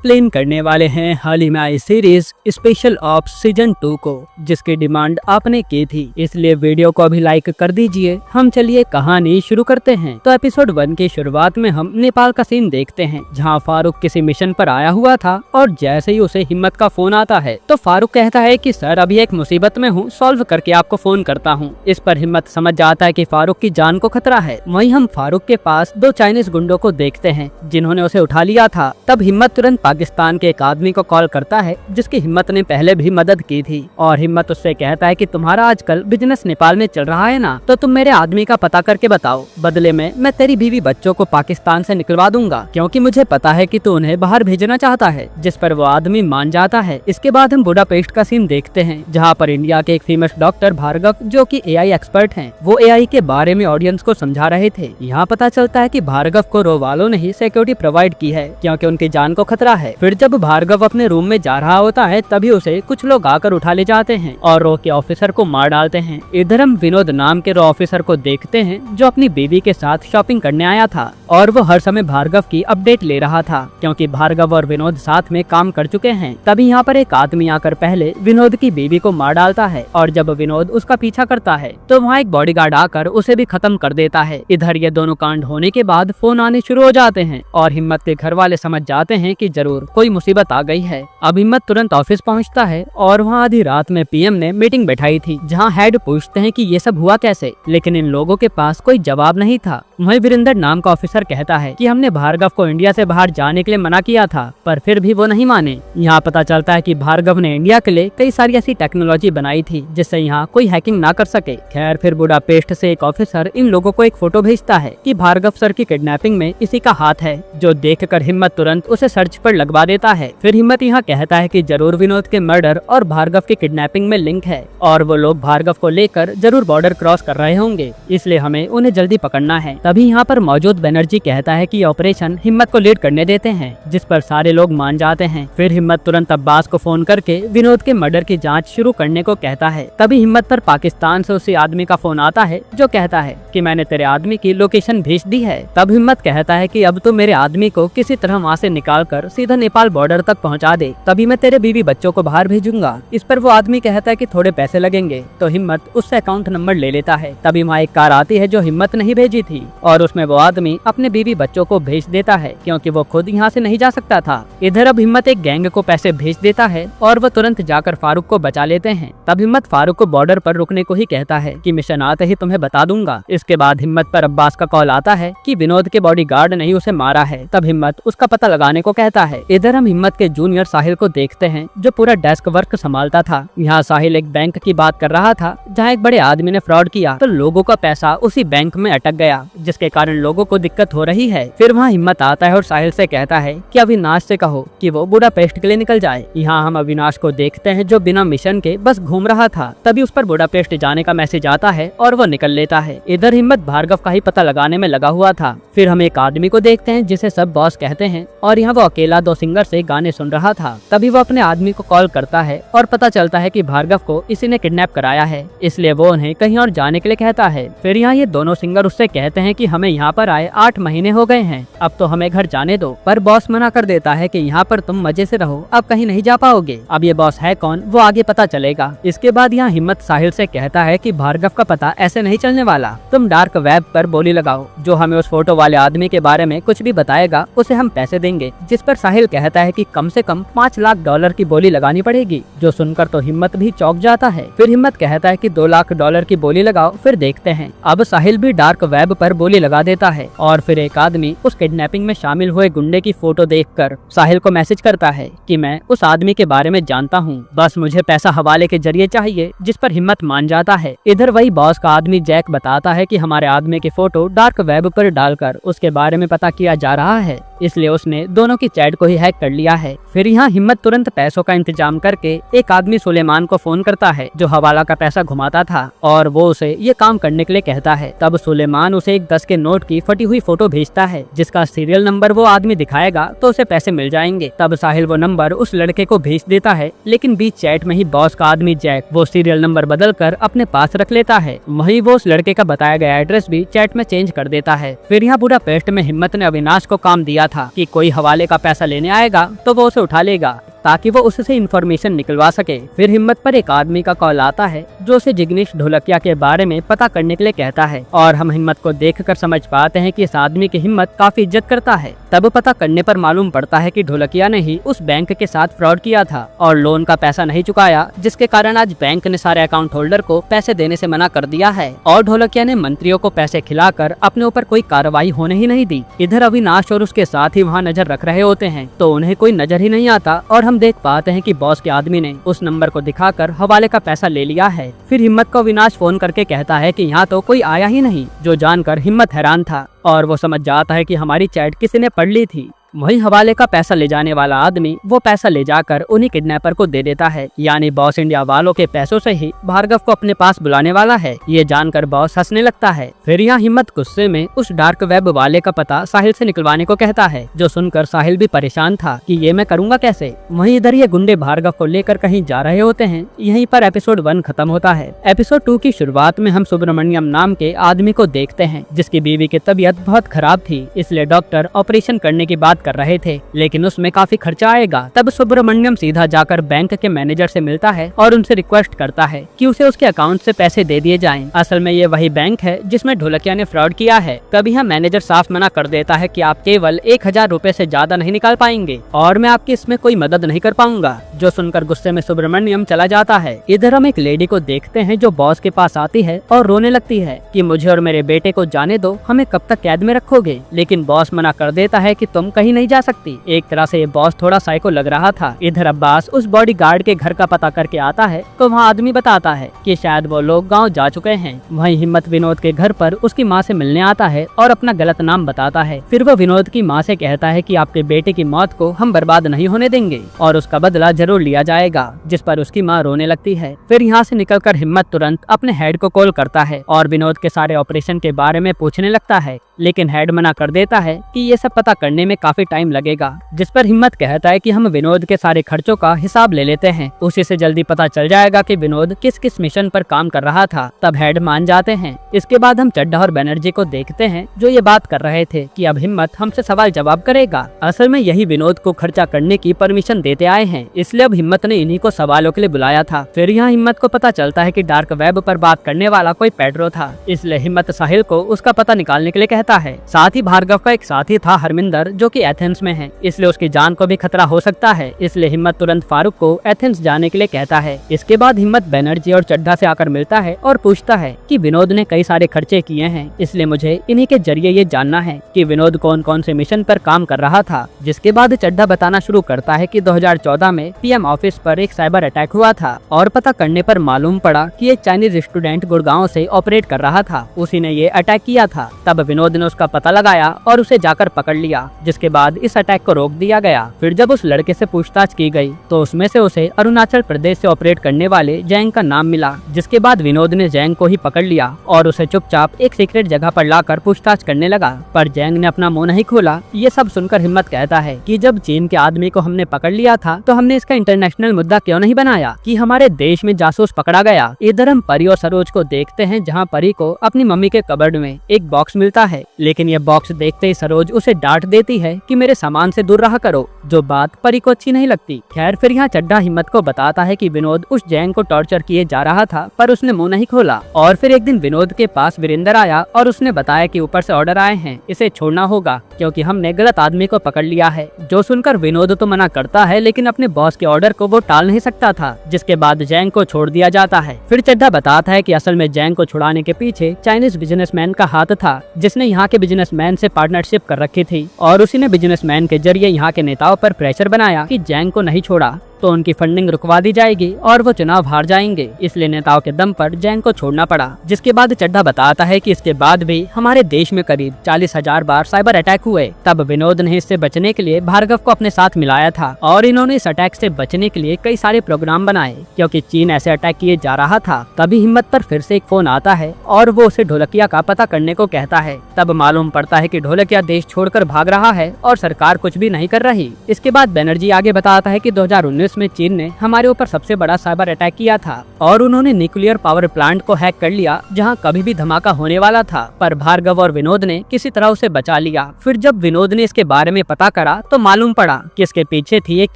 Explain करने वाले हैं हाल ही में आई सीरीज स्पेशल ऑप्स सीजन 2 को, जिसकी डिमांड आपने की थी, इसलिए वीडियो को अभी लाइक कर दीजिए। हम चलिए कहानी शुरू करते हैं। तो एपिसोड 1 की शुरुआत में हम नेपाल का सीन देखते हैं, जहां फारूक किसी मिशन पर आया हुआ था और जैसे ही उसे हिम्मत का फोन आता है तो फारूक कहता है कि सर अभी एक मुसीबत में हूँ, सॉल्व करके आपको फोन करता हूँ। इस पर हिम्मत समझ जाता है कि फारूक की जान को खतरा है। वहीं हम फारूक के पास 2 चाइनीज गुंडों को देखते हैं जिन्होंने उसे उठा लिया था। तब हिम्मत तुरंत पाकिस्तान के एक आदमी को कॉल करता है जिसकी हिम्मत ने पहले भी मदद की थी, और हिम्मत उससे कहता है कि तुम्हारा आजकल बिजनेस नेपाल में चल रहा है ना, तो तुम मेरे आदमी का पता करके बताओ, बदले में मैं तेरी बीवी बच्चों को पाकिस्तान से निकलवा दूंगा, क्योंकि मुझे पता है कि तू उन्हें बाहर भेजना चाहता है। जिस पर वो आदमी मान जाता है। इसके बाद हम बुडापेस्ट का सीन देखते हैं, जहाँ पर इंडिया के एक फेमस डॉक्टर भार्गव, जो कि एआई एक्सपर्ट हैं, वो एआई के बारे में ऑडियंस को समझा रहे थे। यहाँ पता चलता है कि भार्गव को रो वालों ने ही सिक्योरिटी प्रोवाइड की है, क्योंकि उनकी जान को खतरा है। फिर जब भार्गव अपने रूम में जा रहा होता है तभी उसे कुछ लोग आकर उठा ले जाते हैं और रो के ऑफिसर को मार डालते हैं। इधर हम विनोद नाम के रो ऑफिसर को देखते हैं, जो अपनी बीवी के साथ शॉपिंग करने आया था और वो हर समय भार्गव की अपडेट ले रहा था, क्योंकि भार्गव और विनोद साथ में काम कर चुके हैं। तभी यहाँ पर एक आदमी आकर पहले विनोद की बीवी को मार डालता है, और जब विनोद उसका पीछा करता है तो वहाँ एक बॉडीगार्ड आकर उसे भी खत्म कर देता है। इधर ये दोनों कांड होने के बाद फोन आने शुरू हो जाते हैं और हिम्मत के घर वाले समझ जाते हैं कि जरूर कोई मुसीबत आ गई है। अब हिम्मत तुरंत ऑफिस पहुँचता है और वहाँ आधी रात में पीएम ने मीटिंग बैठाई थी, जहाँ हेड पूछते हैं कि ये सब हुआ कैसे, लेकिन इन लोगों के पास कोई जवाब नहीं था। वहीं वीरेंद्र नाम का ऑफिसर कहता है कि हमने भार्गव को इंडिया से बाहर जाने के लिए मना किया था, पर फिर भी वो नहीं माने। यहाँ पता चलता है कि भार्गव ने इंडिया के लिए कई सारी ऐसी टेक्नोलॉजी बनाई थी जिससे यहाँ कोई हैकिंग ना कर सके। खैर फिर बुडापेस्ट से एक ऑफिसर इन लोगों को एक फोटो भेजता है कि भार्गव सर की किडनैपिंग में इसी का हाथ है, जो देखकर हिम्मत तुरंत उसे सर्च पर लगवा देता है। फिर हिम्मत यहाँ कहता है कि जरूर विनोद के मर्डर और भार्गव की किडनैपिंग में लिंक है और वो लोग भार्गव को लेकर जरूर बॉर्डर क्रॉस कर रहे होंगे, इसलिए हमें उन्हें जल्दी पकड़ना है। तभी यहाँ पर मौजूद बनर्जी कहता है कि ऑपरेशन हिम्मत को लीड करने देते हैं, जिस पर सारे लोग मान जाते हैं। फिर हिम्मत तुरंत अब्बास को फोन करके विनोद के मर्डर की जांच शुरू करने को कहता है। तभी हिम्मत पर पाकिस्तान से उसी आदमी का फोन आता है, जो कहता है कि मैंने तेरे आदमी की लोकेशन भेज दी है। तब हिम्मत कहता है कि अब तो मेरे आदमी को किसी तरह वहाँ से निकाल कर सीधा नेपाल बॉर्डर तक पहुँचा दे, तभी मैं तेरे बीवी बच्चों को बाहर भेजूंगा। इस पर वो आदमी कहता है कि थोड़े पैसे लगेंगे, तो हिम्मत उससे अकाउंट नंबर ले लेता है। तभी वहाँ एक कार आती है जो हिम्मत नहीं भेजी थी, और उसमें वो आदमी अपने बीवी बच्चों को भेज देता है, क्योंकि वो खुद यहाँ से नहीं जा सकता था। इधर अब हिम्मत एक गैंग को पैसे भेज देता है और वो तुरंत जाकर फारूक को बचा लेते हैं। तब हिम्मत फारूक को बॉर्डर पर रुकने को ही कहता है कि मिशन आते ही तुम्हें बता दूंगा। इसके बाद हिम्मत पर अब्बास का कॉल आता है कि विनोद के बॉडीगार्ड ने ही उसे मारा है। तब हिम्मत उसका पता लगाने को कहता है। इधर हम हिम्मत के जूनियर साहिल को देखते हैं, जो पूरा डेस्क वर्क संभालता था। यहाँ साहिल एक बैंक की बात कर रहा था, जहाँ एक बड़े आदमी ने फ्रॉड किया तो लोगों का पैसा उसी बैंक में अटक गया, जिसके कारण लोगों को दिक्कत हो रही है। फिर वहाँ हिम्मत आता है और साहिल से कहता है कि अविनाश से कहो कि वो बुडापेस्ट के लिए निकल जाए। यहाँ हम अविनाश को देखते हैं, जो बिना मिशन के बस घूम रहा था। तभी उस पर बुडापेस्ट जाने का मैसेज आता है और वो निकल लेता है। इधर हिम्मत भार्गव का ही पता लगाने में लगा हुआ था। फिर हम एक आदमी को देखते हैं जिसे सब बॉस कहते हैं, और यहाँ वो अकेला 2 सिंगर से गाने सुन रहा था। तभी वो अपने आदमी को कॉल करता है और पता चलता है कि भार्गव को इसी ने किडनैप कराया है, इसलिए वो उन्हें कहीं और जाने के लिए कहता है। फिर यहाँ ये दोनों सिंगर उससे कहते हैं कि हमें यहाँ पर आए 8 महीने हो गए हैं, अब तो हमें घर जाने दो। पर बॉस मना कर देता है कि यहाँ पर तुम मजे से रहो, अब कहीं नहीं जा पाओगे। अब ये बॉस है कौन वो आगे पता चलेगा। इसके बाद यहाँ हिम्मत साहिल से कहता है कि भार्गव का पता ऐसे नहीं चलने वाला, तुम डार्क वेब पर बोली लगाओ, जो हमें उस फोटो वाले आदमी के बारे में कुछ भी बताएगा उसे हम पैसे देंगे। जिस पर साहिल कहता है कि कम से कम $5 लाख की बोली लगानी पड़ेगी, जो सुनकर तो हिम्मत भी चौंक जाता है। फिर हिम्मत कहता है कि $2 लाख की बोली लगाओ, फिर देखते हैं। अब साहिल भी डार्क वेब पर बोली लगा देता है, और फिर एक आदमी उस किडनैपिंग में शामिल हुए गुंडे की फोटो देखकर साहिल को मैसेज करता है कि मैं उस आदमी के बारे में जानता हूँ, बस मुझे पैसा हवाले के जरिए चाहिए। जिस पर हिम्मत मान जाता है। इधर वही बॉस का आदमी जैक बताता है कि हमारे आदमी की फोटो डार्क वेब पर डालकर उसके बारे में पता किया जा रहा है, इसलिए उसने दोनों की चैट को ही हैक कर लिया है। फिर यहाँ हिम्मत तुरंत पैसों का इंतजाम करके एक आदमी सुलेमान को फोन करता है, जो हवाला का पैसा घुमाता था, और वो उसे ये काम करने के लिए कहता है। तब सुलेमान उसे एक 10 के नोट की फटी हुई फोटो भेजता है जिसका सीरियल नंबर वो आदमी दिखाएगा तो उसे पैसे मिल जाएंगे। तब साहिल वो नंबर उस लड़के को भेज देता है, लेकिन बीच चैट में ही बॉस का आदमी जैक वो सीरियल नंबर बदल कर अपने पास रख लेता है। वहीं वो उस लड़के का बताया गया एड्रेस भी चैट में चेंज कर देता है। फिर यहाँ बुडापेस्ट में हिम्मत ने अविनाश को काम दिया था कि कोई हवाले का पैसा लेने आएगा तो वो उसे उठा लेगा ताकि वो उससे इन्फॉर्मेशन निकलवा सके। फिर हिम्मत पर एक आदमी का कॉल आता है जो उसे जिग्नेश ढोलकिया के बारे में पता करने के लिए कहता है और हम हिम्मत को देखकर समझ पाते हैं कि इस आदमी की हिम्मत काफी इज्जत करता है। तब पता करने पर मालूम पड़ता है कि ढोलकिया ने ही उस बैंक के साथ फ्रॉड किया था और लोन का पैसा नहीं चुकाया, जिसके कारण आज बैंक ने सारे अकाउंट होल्डर को पैसे देने से मना कर दिया है और ढोलकिया ने मंत्रियों को पैसे खिलाकर अपने ऊपर कोई कार्रवाई होने ही नहीं दी। इधर अविनाश और उसके साथ ही वहाँ नजर रख रहे होते हैं तो उन्हें कोई नजर ही नहीं आता और हम देख पाते हैं कि बॉस के आदमी ने उस नंबर को दिखाकर हवाले का पैसा ले लिया है। फिर हिम्मत को अविनाश फोन करके कहता है कि यहाँ तो कोई आया ही नहीं, जो जानकर हिम्मत हैरान था और वो समझ जाता है कि हमारी चैट किसी ने पढ़ ली थी। वही हवाले का पैसा ले जाने वाला आदमी वो पैसा ले जाकर उन्हीं किडनैपर को दे देता है, यानी बॉस इंडिया वालों के पैसों से ही भार्गव को अपने पास बुलाने वाला है। ये जानकर बॉस हंसने लगता है। फिर यहाँ हिम्मत गुस्से में उस डार्क वेब वाले का पता साहिल से निकलवाने को कहता है, जो सुनकर साहिल भी परेशान था कि ये मैं करूँगा कैसे। वहीं इधर ये गुंडे भार्गव को लेकर कहीं जा रहे होते हैं। यहीं पर एपिसोड 1 खत्म होता है। एपिसोड 2 की शुरुआत में हम सुब्रमण्यम नाम के आदमी को देखते हैं जिसकी बीवी की तबीयत बहुत खराब थी, इसलिए डॉक्टर ऑपरेशन करने की बात कर रहे थे, लेकिन उसमें काफी खर्चा आएगा। तब सुब्रमण्यम सीधा जाकर बैंक के मैनेजर से मिलता है और उनसे रिक्वेस्ट करता है कि उसे उसके अकाउंट से पैसे दे दिए जाएं। असल में ये वही बैंक है जिसमें ढोलकिया ने फ्रॉड किया है। तभी यह मैनेजर साफ मना कर देता है कि आप केवल 1000 रुपए से ज्यादा नहीं निकाल पाएंगे और मैं आपकी इसमें कोई मदद नहीं कर पाऊंगा, जो सुनकर गुस्से में सुब्रमण्यम चला जाता है। इधर हम एक लेडी को देखते हैं जो बॉस के पास आती है और रोने लगती है कि मुझे और मेरे बेटे को जाने दो, हमें कब तक कैद में रखोगे। लेकिन बॉस मना कर देता है कि तुम कहीं नहीं जा सकती। एक तरह से ये बॉस थोड़ा साइको लग रहा था। इधर अब्बास उस बॉडीगार्ड के घर का पता करके आता है तो वहाँ आदमी बताता है कि शायद वो लोग गांव जा चुके हैं। वहीं हिम्मत विनोद के घर पर उसकी माँ से मिलने आता है और अपना गलत नाम बताता है। फिर वो विनोद की माँ से कहता है कि आपके बेटे की मौत को हम बर्बाद नहीं होने देंगे और उसका बदला जरूर लिया जाएगा, जिस पर उसकी माँ रोने लगती है। फिर यहाँ से निकलकर हिम्मत तुरंत अपने हेड को कॉल करता है और विनोद के सारे ऑपरेशन के बारे में पूछने लगता है, लेकिन हेड मना कर देता है कि ये सब पता करने में काफी टाइम लगेगा, जिस पर हिम्मत कहता है कि हम विनोद के सारे खर्चों का हिसाब ले लेते हैं, उसी से जल्दी पता चल जाएगा कि विनोद किस किस मिशन पर काम कर रहा था। तब हेड मान जाते हैं। इसके बाद हम चड्ढा और बनर्जी को देखते हैं जो ये बात कर रहे थे कि अब हिम्मत हमसे सवाल जवाब करेगा। असल में यही विनोद को खर्चा करने की परमिशन देते आए हैं, इसलिए अब हिम्मत ने इन्हीं को सवालों के लिए बुलाया था। फिर यहाँ हिम्मत को पता चलता है कि डार्क वेब पर बात करने वाला कोई पेड्रो था, इसलिए हिम्मत साहिल को उसका पता निकालने के लिए कहता है। साथ ही भार्गव का एक साथी था हरमिंदर, जो कि एथेंस में है, इसलिए उसकी जान को भी खतरा हो सकता है, इसलिए हिम्मत तुरंत फारूक को एथेंस जाने के लिए कहता है। इसके बाद हिम्मत बनर्जी और चड्ढा से आकर मिलता है और पूछता है कि विनोद ने कई सारे खर्चे किए हैं, इसलिए मुझे इन्हीं के जरिए ये जानना है कि विनोद कौन कौन से मिशन पर काम कर रहा था। जिसके बाद चड्ढा बताना शुरू करता है कि 2014 में पीएम ऑफिस पर एक साइबर अटैक हुआ था और पता करने पर मालूम पड़ा कि एक चाइनीज स्टूडेंट गुड़गांव से ऑपरेट कर रहा था, उसी ने ये अटैक किया था। तब विनोद ने उसका पता लगाया और उसे जाकर पकड़ लिया, जिसके बाद इस अटैक को रोक दिया गया। फिर जब उस लड़के से पूछताछ की गई तो उसमें से उसे अरुणाचल प्रदेश से ऑपरेट करने वाले जैंग का नाम मिला, जिसके बाद विनोद ने जैंग को ही पकड़ लिया और उसे चुपचाप एक सीक्रेट जगह पर लाकर पूछताछ करने लगा, पर जैंग ने अपना मुंह नहीं खोला। ये सब सुनकर हिम्मत कहता है कि जब चीन के आदमी को हमने पकड़ लिया था तो हमने इसका इंटरनेशनल मुद्दा क्यों नहीं बनाया कि हमारे देश में जासूस पकड़ा गया। इधर हम परी और सरोज को देखते हैं, जहाँ परी को अपनी मम्मी के कबर्ड में एक बॉक्स मिलता है, लेकिन ये बॉक्स देखते ही सरोज उसे डांट देती है कि मेरे सामान से दूर रहा करो, जो बात परी को अच्छी नहीं लगती। खैर फिर यहाँ चड्ढा हिम्मत को बताता है कि विनोद उस जैंग को टॉर्चर किए जा रहा था, पर उसने मुंह नहीं खोला। और फिर एक दिन विनोद के पास वीरेंद्र आया और उसने बताया कि ऊपर से ऑर्डर आए हैं, इसे छोड़ना होगा क्योंकि हमने गलत आदमी को पकड़ लिया है। जो सुनकर विनोद तो मना करता है, लेकिन अपने बॉस के ऑर्डर को वो टाल नहीं सकता था, जिसके बाद जैंग को छोड़ दिया जाता है। फिर चड्ढा बताता है कि असल में जैंग को छुड़ाने के पीछे चाइनीज बिजनेसमैन का हाथ था, जिसने यहाँ के बिजनेसमैन से पार्टनरशिप कर रखी थी और उसी ने बिजनेसमैन के जरिए यहाँ के नेताओं पर प्रेशर बनाया कि जैंग को नहीं छोड़ा। तो उनकी फंडिंग रुकवा दी जाएगी और वो चुनाव हार जाएंगे। इसलिए नेताओं के दम पर जैंग को छोड़ना पड़ा। जिसके बाद चड्ढा बताता है कि इसके बाद भी हमारे देश में करीब 40,000 बार साइबर अटैक हुए। तब विनोद ने इससे बचने के लिए भार्गव को अपने साथ मिलाया था और इन्होंने इस अटैक से बचने के लिए कई सारे प्रोग्राम बनाए। क्योंकि चीन ऐसे अटैक किए जा रहा था, तभी हिम्मत पर फिर से एक फोन आता है और वो उसे ढोलकिया का पता करने को कहता है। तब मालूम पड़ता है कि ढोलकिया देश छोड़कर भाग रहा है और सरकार कुछ भी नहीं कर रही। इसके बाद बनर्जी आगे बताता है कि 2019 में चीन ने हमारे ऊपर सबसे बड़ा साइबर अटैक किया था और उन्होंने न्यूक्लियर पावर प्लांट को हैक कर लिया जहां कभी भी धमाका होने वाला था, पर भार्गव और विनोद ने किसी तरह उसे बचा लिया। फिर जब विनोद ने इसके बारे में पता करा तो मालूम पड़ा कि इसके पीछे थी एक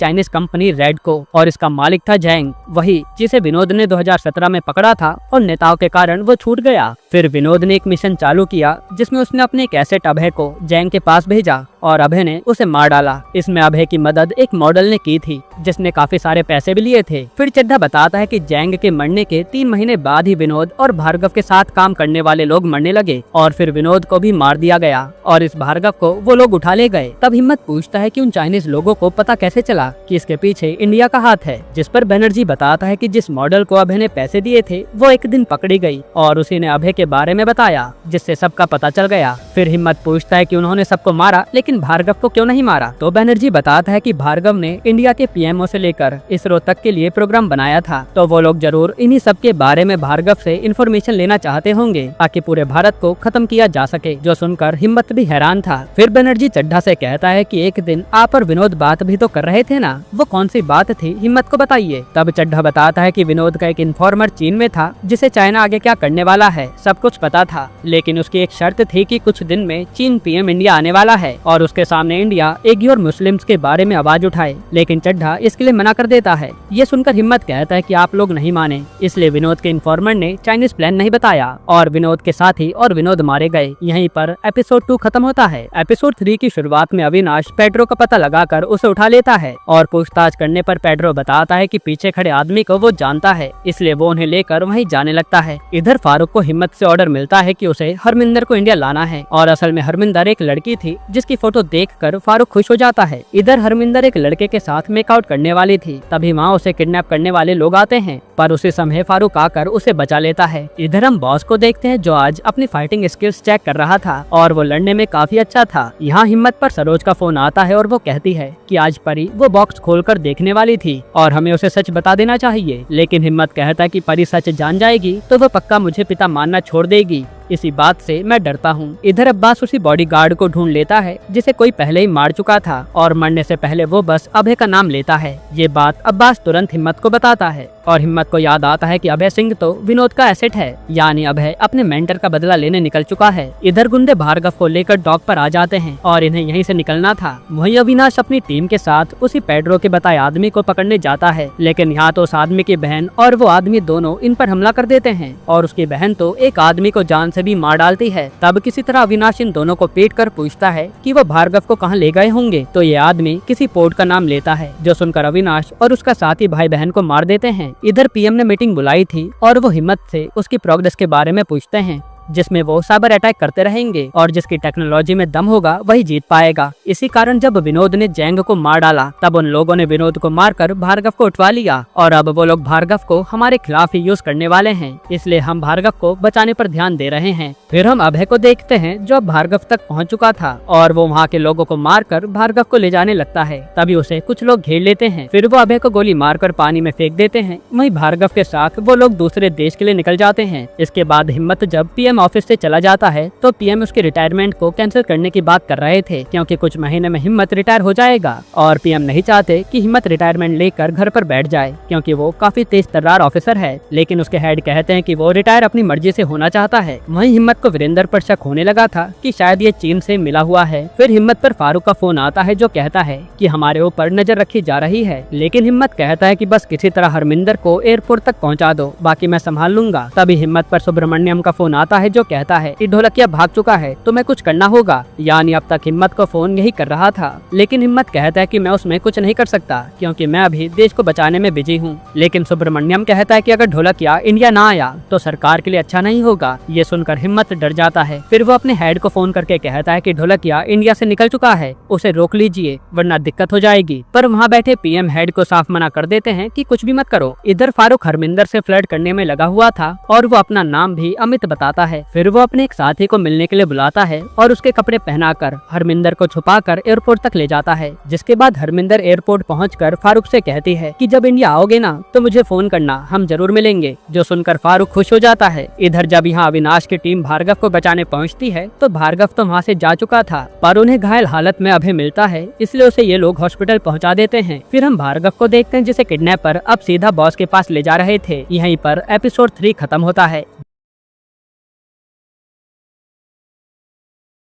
चाइनीज कंपनी रेडको और इसका मालिक था जैंग, वही जिसे विनोद ने 2017 में पकड़ा था और नेताओं के कारण वो छूट गया। फिर विनोद ने एक मिशन चालू किया जिसमें उसने अपने एक एसेट अभय को जैंग के पास भेजा और अभय ने उसे मार डाला। इसमें अभय की मदद एक मॉडल ने की थी जिसने काफी सारे पैसे भी लिए थे। फिर चड्ढा बताता है कि जैंग के मरने के 3 महीने बाद ही विनोद और भार्गव के साथ काम करने वाले लोग मरने लगे और फिर विनोद को भी मार दिया गया और इस भार्गव को वो लोग उठा ले गए। तब हिम्मत पूछता है कि उन चाइनीज लोगों को पता कैसे चला कि इसके पीछे इंडिया का हाथ है। जिस पर बनर्जी बताता है कि जिस मॉडल को अभय ने पैसे दिए थे वो एक दिन पकड़ी गई और उसी ने अभय के बारे में बताया, जिससे सबका पता चल गया। फिर हिम्मत पूछता है कि उन्होंने सबको मारा लेकिन भार्गव को क्यों नहीं मारा। तो बनर्जी बताता है कि भार्गव ने इंडिया के पीएमओ से लेकर इसरो तक के लिए प्रोग्राम बनाया था, तो वो लोग जरूर इन्हीं सब के बारे में भार्गव से इन्फॉर्मेशन लेना चाहते होंगे ताकि पूरे भारत को खत्म किया जा सके। जो सुनकर हिम्मत भी हैरान था। फिर बनर्जी चड्ढा से कहता है कि एक दिन आप और विनोद बात भी तो कर रहे थे ना, वो कौन सी बात थी, हिम्मत को बताइए। तब चड्ढा बताता है कि विनोद का एक इन्फॉर्मर चीन में था जिसे चाइना आगे क्या करने वाला है सब कुछ पता था, लेकिन उसकी एक शर्त थी कि कुछ दिन में चीन पीएम इंडिया आने वाला है और उसके सामने इंडिया एगी और मुस्लिम्स के बारे में आवाज उठाए। लेकिन चड्ढा इसके लिए मना कर देता है। ये सुनकर हिम्मत कहता है कि आप लोग नहीं माने, इसलिए विनोद के इन्फॉर्मर ने चाइनीज प्लान नहीं बताया और विनोद के साथी और विनोद मारे गए। यहीं पर एपिसोड 2 खत्म होता है। एपिसोड 3 की शुरुआत में अविनाश पेड्रो का पता लगाकर उसे उठा लेता है और पूछताछ करने पर पेड्रो बताता है कि पीछे खड़े आदमी को वो जानता है, इसलिए वो उन्हें लेकर वहीं जाने लगता है। इधर फारूक को हिम्मत से ऑर्डर मिलता है कि उसे हरमिंदर को इंडिया लाना है और असल में हरमिंदर एक लड़की थी जिसकी फोटो देखकर फारूक खुश हो जाता है। इधर हरमिंदर एक लड़के के साथ मेकआउट करने वाली थी, तभी वहाँ उसे किडनैप करने वाले लोग आते हैं, पर उसी समय फारूक आकर उसे बचा लेता है। इधर हम बॉस को देखते हैं जो आज अपनी फाइटिंग स्किल्स चेक कर रहा था और वो लड़ने में काफी अच्छा था। यहाँ हिम्मत पर सरोज का फोन आता है और वो कहती है कि आज परी वो बॉक्स खोलकर देखने वाली थी और हमें उसे सच बता देना चाहिए, लेकिन हिम्मत कहता है कि परी सच जान जाएगी तो वो पक्का मुझे पिता मानना छोड़ देगी, इसी बात से मैं डरता हूँ। इधर अब्बास उसी बॉडीगार्ड को ढूंढ लेता है जिसे कोई पहले ही मार चुका था और मरने से पहले वो बस अभय का नाम लेता है। ये बात अब्बास तुरंत हिम्मत को बताता है और हिम्मत को याद आता है कि अभय सिंह तो विनोद का एसेट है, यानी अभय अपने मेंटर का बदला लेने निकल चुका है। इधर गुंडे भार्गव को लेकर डॉक पर आ जाते हैं और इन्हें यहीं से निकलना था। वहीं अविनाश अपनी टीम के साथ उसी पेड्रो के बताए आदमी को पकड़ने जाता है, लेकिन यहाँ तो उस आदमी की बहन और वो आदमी दोनों इन पर हमला कर देते हैं और उसकी बहन तो एक आदमी को जान से भी मार डालती है। तब किसी तरह अविनाश इन दोनों को पीट कर पूछता है कि वो भार्गव को कहाँ ले गए होंगे, तो ये आदमी किसी पोर्ट का नाम लेता है, जो सुनकर अविनाश और उसका साथी भाई बहन को मार देते हैं। इधर पीएम ने मीटिंग बुलाई थी और वो हिम्मत से उसकी प्रोग्रेस के बारे में पूछते हैं, जिसमें वो साइबर अटैक करते रहेंगे और जिसकी टेक्नोलॉजी में दम होगा वही जीत पाएगा। इसी कारण जब विनोद ने जैंग को मार डाला तब उन लोगों ने विनोद को मारकर भार्गव को उठवा लिया और अब वो लोग भार्गव को हमारे खिलाफ ही यूज करने वाले हैं, इसलिए हम भार्गव को बचाने पर ध्यान दे रहे हैं। फिर हम अभय को देखते हैं जो अब भार्गव तक पहुंच चुका था और वो वहाँ के लोगों को मारकर भार्गव को ले जाने लगता है। तभी उसे कुछ लोग घेर लेते हैं, फिर वो अभय को गोली मारकर पानी में फेंक देते हैं। वहीं भार्गव के साथ वो लोग दूसरे देश के लिए निकल जाते हैं। इसके बाद हिम्मत जब पीएम ऑफिस से चला जाता है तो पीएम उसके रिटायरमेंट को कैंसिल करने की बात कर रहे थे, क्योंकि कुछ महीने में हिम्मत रिटायर हो जाएगा और पीएम नहीं चाहते कि हिम्मत रिटायरमेंट लेकर घर पर बैठ जाए, क्योंकि वो काफी तेज तर्रार ऑफिसर है। लेकिन उसके हेड कहते हैं कि वो रिटायर अपनी मर्जी से होना चाहता है। वहीं हिम्मत को वीरेंद्र पर शक होने लगा था कि शायद ये चीन से मिला हुआ है। फिर हिम्मत पर फारूक का फोन आता है जो कहता है कि हमारे ऊपर नजर रखी जा रही है, लेकिन हिम्मत कहता है कि बस किसी तरह हरमिंदर को एयरपोर्ट तक पहुंचा दो, बाकी मैं संभाल लूंगा। तभी हिम्मत पर सुब्रमण्यम का फोन आता है है जो कहता है कि ढोलकिया भाग चुका है, तुम्हें कुछ करना होगा। यानी अब तक हिम्मत को फोन यही कर रहा था, लेकिन हिम्मत कहता है कि मैं उसमें कुछ नहीं कर सकता क्योंकि मैं अभी देश को बचाने में बिजी हूँ। लेकिन सुब्रमण्यम कहता है कि अगर ढोलकिया इंडिया ना आया तो सरकार के लिए अच्छा नहीं होगा। ये सुनकर हिम्मत डर जाता है। फिर वो अपने हेड को फोन करके कहता है कि ढोलकिया इंडिया से निकल चुका है, उसे रोक लीजिए वरना दिक्कत हो जाएगी। पर वहाँ बैठे पीएम हेड को साफ मना कर देते हैं कि कुछ भी मत करो। इधर फारूक हरमिंदर से फ्लर्ट करने में लगा हुआ था और वो अपना नाम भी अमित बताता है। फिर वो अपने एक साथी को मिलने के लिए बुलाता है और उसके कपड़े पहनाकर हरमिंदर को छुपाकर एयरपोर्ट तक ले जाता है। जिसके बाद हरमिंदर एयरपोर्ट पहुंचकर फारूक से कहती है कि जब इंडिया आओगे ना तो मुझे फोन करना, हम जरूर मिलेंगे। जो सुनकर फारूक खुश हो जाता है। इधर जब यहाँ अविनाश की टीम भार्गव को बचाने पहुँचती है तो भार्गव तो वहाँ से जा चुका था, पर उन्हें घायल हालत में अभय मिलता है, इसलिए उसे ये लोग हॉस्पिटल पहुँचा देते हैं। फिर हम भार्गव को देखते हैं जिसे किडनैपर अब सीधा बॉस के पास ले जा रहे थे। यहीं पर एपिसोड 3 खत्म होता है।